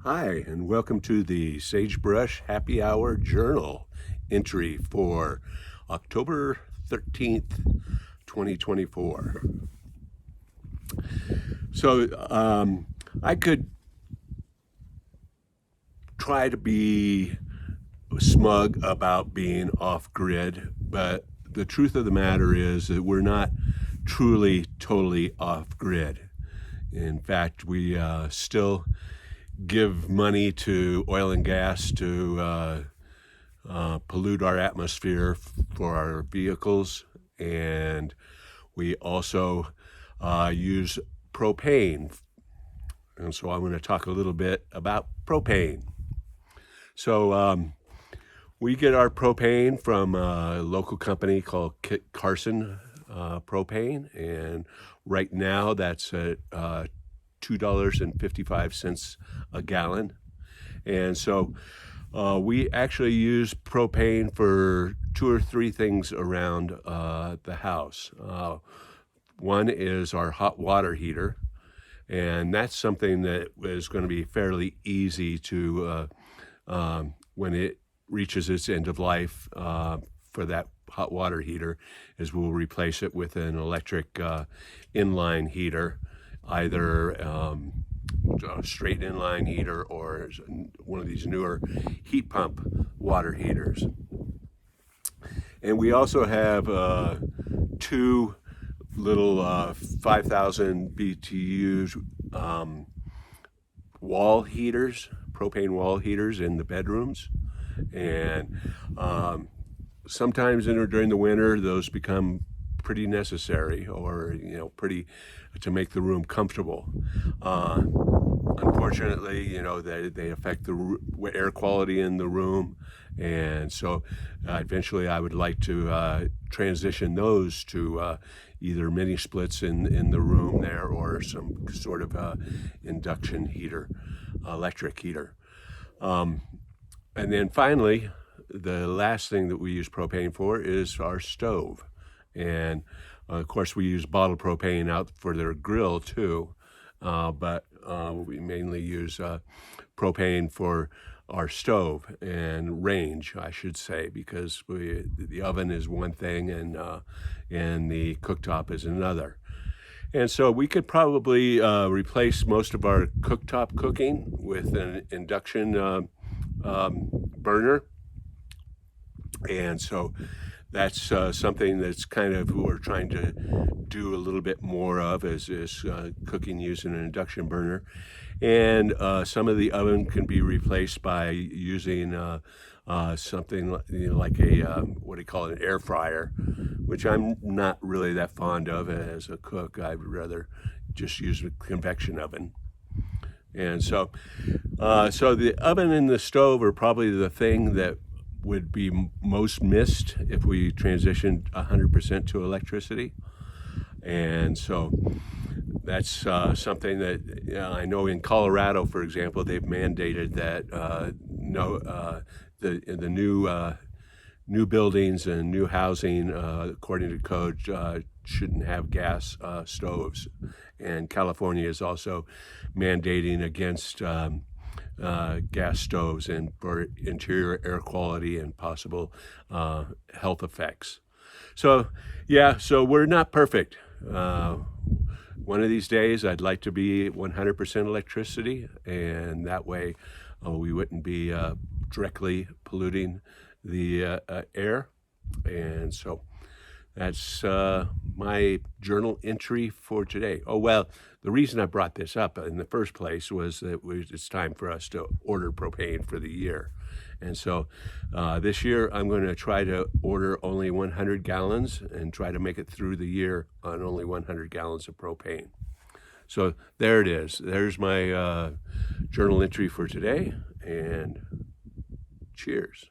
Hi, and welcome to the Sagebrush Happy Hour Journal entry for October 13th, 2024. I could try to be smug about being off grid, but the truth of the matter is that we're not truly totally off grid. In fact, we still give money to oil and gas to pollute our atmosphere for our vehicles, and we also use propane. And so I'm going to talk a little bit about propane. So we get our propane from a local company called Kit Carson Propane, and right now that's at $2.55 a gallon. And so we actually use propane for two or three things around the house. One is our hot water heater, and that's something that is going to be fairly easy to, when it reaches its end of life for that hot water heater, is we'll replace it with an electric inline heater, either a straight inline heater or one of these newer heat pump water heaters. And we also have two little 5,000 BTUs wall heaters, propane wall heaters in the bedrooms. And sometimes during the winter, those become pretty necessary, or pretty to make the room comfortable. Unfortunately, they affect the air quality in the room, and so eventually I would like to transition those to either mini splits in the room there, or some sort of induction heater, electric heater. And then finally, the last thing that we use propane for is our stove. And of course, we use bottled propane out for their grill too, but we mainly use propane for our stove and range, I should say, because the oven is one thing and the cooktop is another. And so we could probably replace most of our cooktop cooking with an induction burner. And so that's something that's kind of we're trying to do a little bit more of, is cooking using an induction burner. And some of the oven can be replaced by using something like a, what do you call it, an air fryer, which I'm not really that fond of as a cook. I'd rather just use a convection oven. And so the oven and the stove are probably the thing that would be most missed if we transitioned 100% to electricity. And so that's something that I know in Colorado, for example, they've mandated that the new buildings and new housing, according to code, shouldn't have gas stoves. And California is also mandating against gas stoves, and for interior air quality and possible health effects. So we're not perfect. One of these days I'd like to be 100% electricity, and that way we wouldn't be directly polluting the air. And so that's my journal entry for today. Oh, well, the reason I brought this up in the first place was that it's time for us to order propane for the year. And so this year I'm going to try to order only 100 gallons and try to make it through the year on only 100 gallons of propane. So there it is. There's my journal entry for today, and cheers.